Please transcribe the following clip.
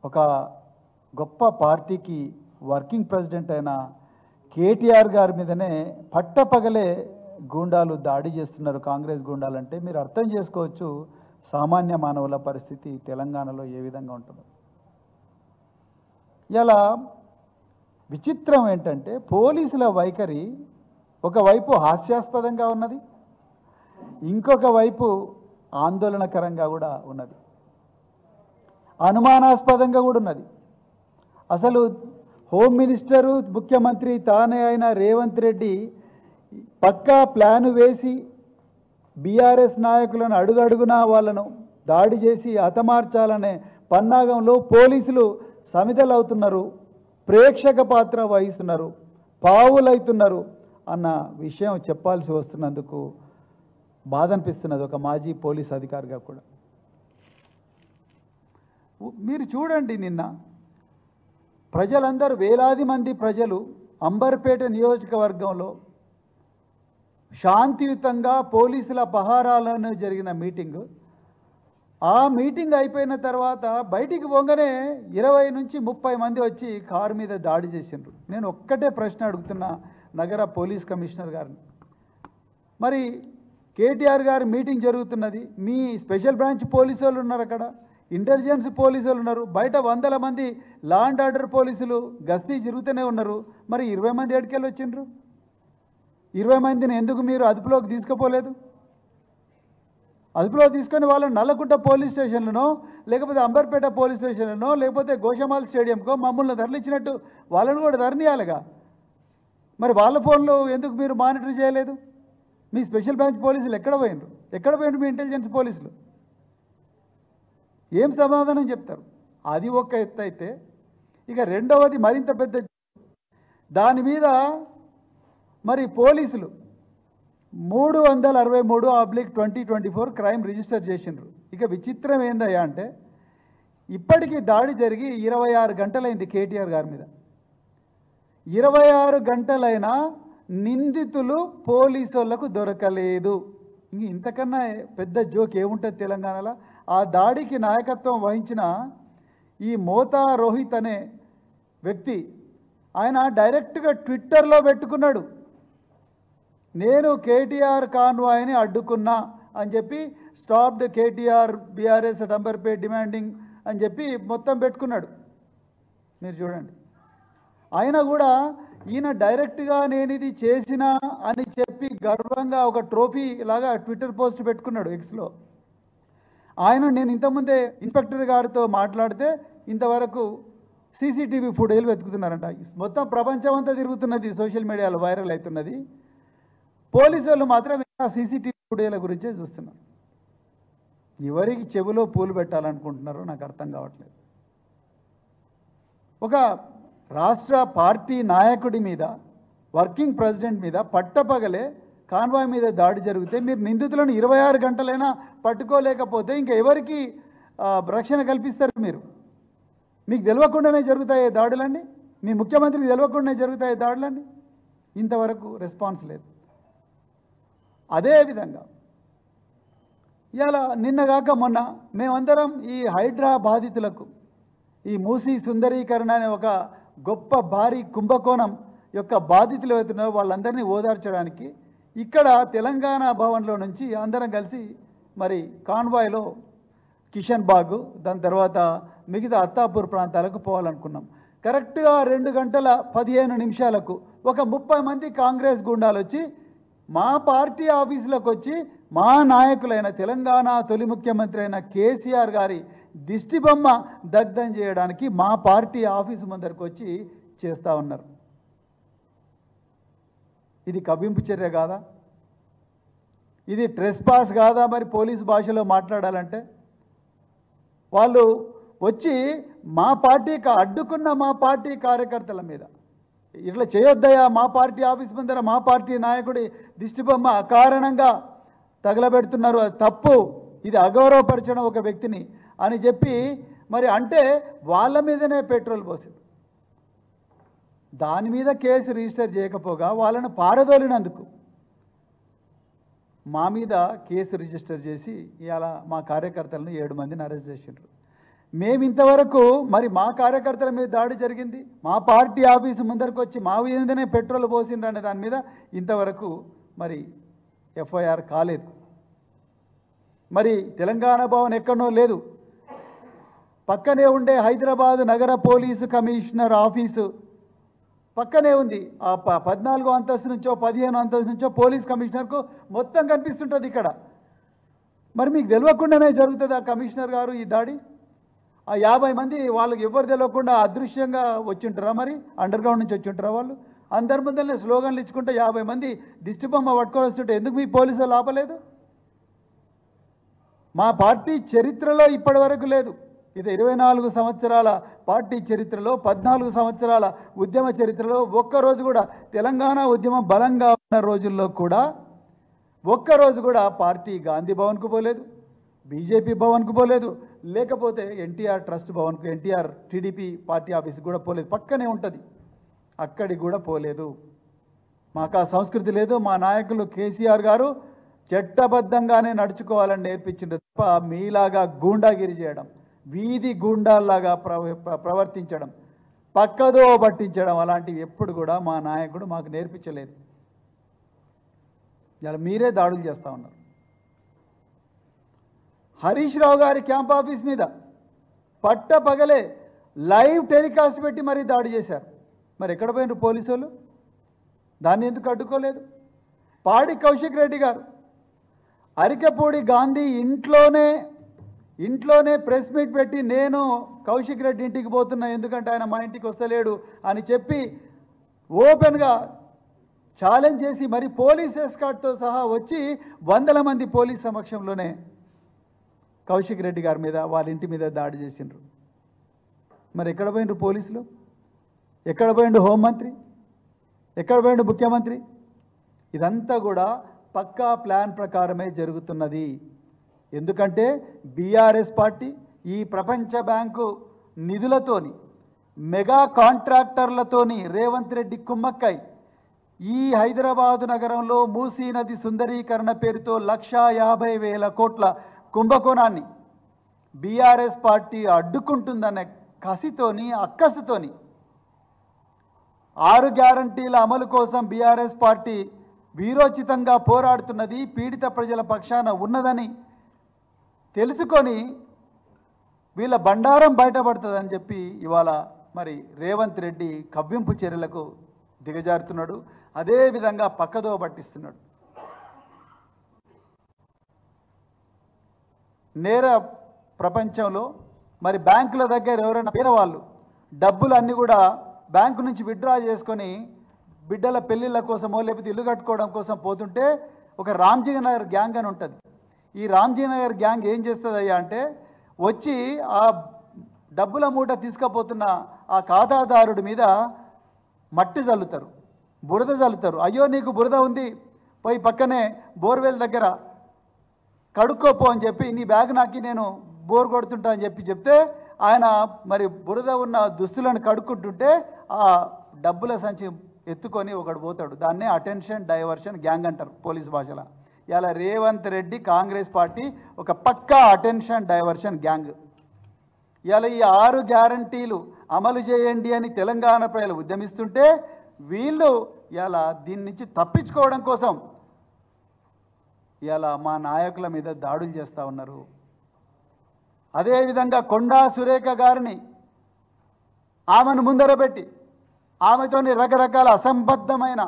ఒక గొప్ప పార్టీకి వర్కింగ్ ప్రెసిడెంట్ అయిన కేటీఆర్ గారి మీదనే పట్టపగలే గూండాలు దాడి చేస్తున్నారు. కాంగ్రెస్ గూండాలు అంటే మీరు అర్థం చేసుకోవచ్చు సామాన్య మానవుల పరిస్థితి తెలంగాణలో ఏ విధంగా ఉంటుందో. ఇలా విచిత్రం ఏంటంటే పోలీసుల వైఖరి ఒకవైపు హాస్యాస్పదంగా ఉన్నది, ఇంకొక వైపు ఆందోళనకరంగా కూడా ఉన్నది, అనుమానాస్పదంగా కూడా ఉన్నది. అసలు హోమ్ మినిస్టరు ముఖ్యమంత్రి తానే అయిన రేవంత్ రెడ్డి పక్కా ప్లాను వేసి బీఆర్ఎస్ నాయకులను అడుగడుగునా వాళ్ళను దాడి చేసి హతమార్చాలనే పన్నాగంలో పోలీసులు సమిధలవుతున్నారు, ప్రేక్షక పాత్ర వహిస్తున్నారు, పావులవుతున్నారు అన్న విషయం చెప్పాల్సి వస్తున్నందుకు బాధ అనిపిస్తున్నది ఒక మాజీ పోలీస్ అధికారిగా కూడా. మీరు చూడండి, నిన్న ప్రజలందరూ వేలాది మంది ప్రజలు అంబర్పేట నియోజకవర్గంలో శాంతియుతంగా పోలీసుల పహారాలను జరిగిన మీటింగు, ఆ మీటింగ్ అయిపోయిన తర్వాత బయటికి పోగానే 20 నుంచి 30 మంది వచ్చి కారు మీద దాడి చేసిండ్రు. నేను ఒక్కటే ప్రశ్న అడుగుతున్నా నగర పోలీస్ కమిషనర్ గారిని, మరి కేటీఆర్ గారి మీటింగ్ జరుగుతున్నది, మీ స్పెషల్ బ్రాంచ్ పోలీసు వాళ్ళు ఉన్నారు, అక్కడ ఇంటెలిజెన్స్ పోలీసు వాళ్ళు ఉన్నారు, బయట వందల మంది లా అండ్ ఆర్డర్ పోలీసులు గస్తీ జరుగుతూనే ఉన్నారు, మరి 20 మంది ఎక్కడికెళ్ళి వచ్చిండ్రు? 20 మందిని ఎందుకు మీరు అదుపులోకి తీసుకుపోలేదు? అదుపులో తీసుకొని వాళ్ళని నల్లకుంట పోలీస్ స్టేషన్లనో లేకపోతే అంబర్పేట పోలీస్ స్టేషన్లనో లేకపోతే గోషమాల్ స్టేడియంకో మమ్మల్ని తరలించినట్టు వాళ్ళని కూడా తరలియాలిగా. మరి వాళ్ళ ఫోన్లో ఎందుకు మీరు మానిటర్ చేయలేదు? మీ స్పెషల్ బ్రాంచ్ పోలీసులు ఎక్కడ పోయినరు మీ ఇంటెలిజెన్స్ పోలీసులు? ఏం సమాధానం చెప్తారు? అది ఒక ఎత్తు అయితే, ఇక రెండవది మరింత పెద్ద, దాని మీద మరి పోలీసులు 363/2024 క్రైమ్ రిజిస్టర్ చేసిండ్రు. ఇక విచిత్రం ఏందయ్యా అంటే ఇప్పటికీ దాడి జరిగి 26 గంటలైంది కేటీఆర్ గారి మీద. 26 గంటలైనా నిందితులు పోలీసు వాళ్ళకు దొరకలేదు. ఇంతకన్నా పెద్ద జోక్ ఏముంటుంది తెలంగాణలో? ఆ దాడికి నాయకత్వం వహించిన ఈ మోతా రోహిత్ అనే వ్యక్తి ఆయన డైరెక్ట్గా ట్విట్టర్లో పెట్టుకున్నాడు, నేను కేటీఆర్ కాన్వాయ్ని అడ్డుకున్నా అని చెప్పి, stopped KTR BRS at Amberpet demanding అని చెప్పి మొత్తం పెట్టుకున్నాడు. మీరు చూడండి, ఆయన కూడా ఈయన డైరెక్ట్గా నేను ఇది చేసినా అని చెప్పి గర్వంగా ఒక ట్రోఫీ లాగా ట్విట్టర్ పోస్ట్ పెట్టుకున్నాడు ఎక్స్లో. నేను ఇంతకుముందే ఇన్స్పెక్టర్ గారితో మాట్లాడితే ఇంతవరకు సీసీటీవీ ఫుటేజ్లు వెతుకుతున్నారంట. మొత్తం ప్రపంచం అంతా తిరుగుతున్నది, సోషల్ మీడియాలో వైరల్ అవుతున్నది. పోలీసు వాళ్ళు మాత్రం సీసీటీవీ ఫుటేజ్ల గురించే చూస్తున్నారు. ఎవరికి చెవిలో పూలు పెట్టాలనుకుంటున్నారో నాకు అర్థం కావట్లేదు. ఒక రాష్ట్ర పార్టీ నాయకుడి మీద, వర్కింగ్ ప్రెసిడెంట్ మీద పట్టపగలే కాన్వాయ్ మీద దాడి జరిగితే మీరు నిందితులను 26 గంటలైనా పట్టుకోలేకపోతే ఇంకా ఎవరికి రక్షణ కల్పిస్తారు? మీకు తెలియకుండానే జరుగుతాయి దాడులండి, మీ ముఖ్యమంత్రికి తెలియకుండానే జరుగుతాయి దాడులండి. ఇంతవరకు రెస్పాన్స్ లేదు. అదేవిధంగా ఇవాళ నిన్నగాక మొన్న మేమందరం ఈ హైడ్రా బాధితులకు, ఈ మూసీ సుందరీకరణ అనే ఒక గొప్ప భారీ కుంభకోణం యొక్క బాధితులు అవుతున్నారో వాళ్ళందరినీ ఓదార్చడానికి ఇక్కడ తెలంగాణ భవన్లో నుంచి అందరం కలిసి మరి కాన్వాయ్లో కిషన్ బాగ్, దాని తర్వాత మిగతా అత్తాపూర్ ప్రాంతాలకు పోవాలనుకున్నాం. కరెక్ట్గా 2 గంటల 15 నిమిషాలకు ఒక 30 మంది కాంగ్రెస్ గుండాలు వచ్చి మా పార్టీ ఆఫీసులకు వచ్చి మా నాయకులైన తెలంగాణ తొలి ముఖ్యమంత్రి అయిన కేసీఆర్ గారి దిష్టిబొమ్మ దగ్ధం చేయడానికి మా పార్టీ ఆఫీసు ముందరకు వచ్చి చేస్తూ ఉన్నారు. ఇది కవ్వింపు చర్య కాదా? ఇది ట్రెస్పాస్ కాదా? మరి పోలీసు భాషలో మాట్లాడాలంటే వాళ్ళు వచ్చి మా పార్టీకి అడ్డుకున్న మా పార్టీ కార్యకర్తల మీద ఇట్లా చేయొద్దయా, మా పార్టీ ఆఫీస్ ముందర మా పార్టీ నాయకుడి దిష్టిబొమ్మ అకారణంగా తగలబెడుతున్నారు, అది తప్పు, ఇది అగౌరవపరచడం ఒక వ్యక్తిని అని చెప్పి మరి అంటే వాళ్ళ మీదనే పెట్రోల్ పోసింది. దాని మీద కేసు రిజిస్టర్ చేయకపోగా వాళ్ళను పారదోలినందుకు మా మీద కేసు రిజిస్టర్ చేసి ఇవాళ మా కార్యకర్తలను 7 మందిని అరెస్ట్ చేసిండ్రు. మేము ఇంతవరకు మరి మా కార్యకర్తల మీద దాడి జరిగింది, మా పార్టీ ఆఫీసు ముందరకు వచ్చి మా మీదనే పెట్రోల్ పోసిండ్రు అనే దాని మీద ఇంతవరకు మరి ఎఫ్ఐఆర్ కాలేదు. మరి తెలంగాణ భవన్ ఎక్కడనో లేదు, పక్కనే ఉండే హైదరాబాద్ నగర పోలీసు కమిషనర్ ఆఫీసు పక్కనే ఉంది. ఆ 14వ అంతస్తు నుంచో 15వ అంతస్తు నుంచో పోలీస్ కమిషనర్కు మొత్తం కనిపిస్తుంటుంది ఇక్కడ. మరి మీకు తెలియకుండానే జరుగుతుంది ఆ కమిషనర్ గారు ఈ దాడి? ఆ 50 మంది వాళ్ళకి ఎవరు తెలియకుండా అదృశ్యంగా వచ్చింటారా? మరి అండర్ గ్రౌండ్ నుంచి వచ్చింటారా? వాళ్ళు అందరి ముందరనే స్లోగన్లు ఇచ్చుకుంటే 50 మంది దిష్టి బొమ్మ పట్టుకొని వస్తుంటే ఎందుకు మీ పోలీసులు ఆపలేదు? మా పార్టీ చరిత్రలో ఇప్పటి వరకు లేదు. ఇది 24 సంవత్సరాల పార్టీ చరిత్రలో 14 సంవత్సరాల ఉద్యమ చరిత్రలో ఒక్కరోజు కూడా తెలంగాణ ఉద్యమం బలంగా ఉన్న రోజుల్లో కూడా ఒక్కరోజు కూడా పార్టీ గాంధీ భవన్కు పోలేదు, బీజేపీ భవన్కు పోలేదు, లేకపోతే ఎన్టీఆర్ ట్రస్ట్ భవన్కు, ఎన్టీఆర్ టీడీపీ పార్టీ ఆఫీస్కి కూడా పోలేదు. పక్కనే ఉంటుంది, అక్కడికి కూడా పోలేదు. మాకు ఆ సంస్కృతి లేదు. మా నాయకులు కేసీఆర్ గారు చట్టబద్ధంగానే నడుచుకోవాలని నేర్పించింది తప్ప మీలాగా గూండాగిరి చేయడం, వీధి గూండాల్లాగా ప్రవర్తించడం, పక్కదో పట్టించడం అలాంటివి ఎప్పుడు కూడా మా నాయకుడు మాకు నేర్పించలేదు. ఇలా మీరే దాడులు చేస్తూ ఉన్నారు. హరీష్ రావు గారి క్యాంప్ ఆఫీస్ మీద పగలే లైవ్ టెలికాస్ట్ పెట్టి మరీ దాడి చేశారు. మరి ఎక్కడ పోయినారు పోలీసు వాళ్ళు? దాన్ని ఎందుకు అడ్డుకోలేదు? పాడి కౌశిక్ రెడ్డి గారు అరికపూడి గాంధీ ఇంట్లోనే ప్రెస్ మీట్ పెట్టి నేను కౌశిక్ రెడ్డి ఇంటికి పోతున్నా, ఎందుకంటే ఆయన మా ఇంటికి వస్తలేడు అని చెప్పి ఓపెన్గా ఛాలెంజ్ చేసి మరి పోలీస్ ఎస్కార్ట్తో సహా వచ్చి 100 మంది పోలీస్ సమక్షంలోనే కౌశిక్ రెడ్డి గారి మీద వాళ్ళ ఇంటి మీద దాడి చేసిండ్రు. మరి ఎక్కడ పోయిండ్రు పోలీసులు? ఎక్కడ పోయిండు హోంమంత్రి? ఎక్కడ పోయిండు ముఖ్యమంత్రి? ఇదంతా కూడా పక్కా ప్లాన్ ప్రకారమే జరుగుతున్నది. ఎందుకంటే బీఆర్ఎస్ పార్టీ ఈ ప్రపంచ బ్యాంకు నిధులతోని మెగా కాంట్రాక్టర్లతోని రేవంత్ రెడ్డి కుమ్మక్కై ఈ హైదరాబాదు నగరంలో మూసీ నది సుందరీకరణ పేరుతో 1,50,000 కోట్ల కుంభకోణాన్ని బీఆర్ఎస్ పార్టీ అడ్డుకుంటుందనే కసితోని అక్కసుతోని 6 గ్యారంటీల అమలు కోసం బీఆర్ఎస్ పార్టీ వీరోచితంగా పోరాడుతున్నది, పీడిత ప్రజల పక్షాన ఉన్నదని తెలుసుకొని వీళ్ళ బండారం బయటపడుతుందని చెప్పి ఇవాళ మరి రేవంత్ రెడ్డి కవ్వింపు చర్యలకు దిగజారుతున్నాడు. అదేవిధంగా పక్కదో పట్టిస్తున్నాడు. నేర ప్రపంచంలో మరి బ్యాంకుల దగ్గర ఎవరైనా పేదవాళ్ళు డబ్బులు అన్నీ కూడా బ్యాంకు నుంచి విత్డ్రా చేసుకొని బిడ్డల పెళ్ళిళ్ళ కోసమో లేకపోతే ఇల్లు కట్టుకోవడం కోసం పోతుంటే ఒక రామ్జీ నగర్ గ్యాంగ్ అని ఉంటుంది. ఈ రామ్జీ నగర్ గ్యాంగ్ ఏం చేస్తుందయ్యా అంటే వచ్చి ఆ డబ్బుల మూట తీసుకుపోతున్న ఆ ఖాతాదారుడి మీద మట్టి చల్లుతారు, బురద చల్లుతారు. అయ్యో నీకు బురద ఉంది, పోయి పక్కనే బోర్వెల్ దగ్గర కడుక్కోపో అని చెప్పి నీ బ్యాగ్ నాకి నేను బోర్ కొడుతుంటా అని చెప్తే ఆయన మరి బురద ఉన్న దుస్తులను కడుక్కుంటుంటే ఆ డబ్బుల సంచి ఎత్తుకొని ఒకడు పోతాడు. దాన్నే అటెన్షన్ డైవర్షన్ గ్యాంగ్ అంటారు పోలీస్ భాషలో. ఇలా రేవంత్ రెడ్డి కాంగ్రెస్ పార్టీ ఒక పక్కా అటెన్షన్ డైవర్షన్ గ్యాంగ్. ఇలా ఈ 6 గ్యారంటీలు అమలు చేయండి అని తెలంగాణ ప్రజలు ఉద్యమిస్తుంటే వీళ్ళు ఇలా దీని నుంచి తప్పించుకోవడం కోసం ఇలా మా నాయకుల మీద దాడులు చేస్తూ ఉన్నారు. అదేవిధంగా కొండా సురేఖ గారిని ఆమెను ముందర పెట్టి ఆమెతోని రకరకాల అసంబద్ధమైన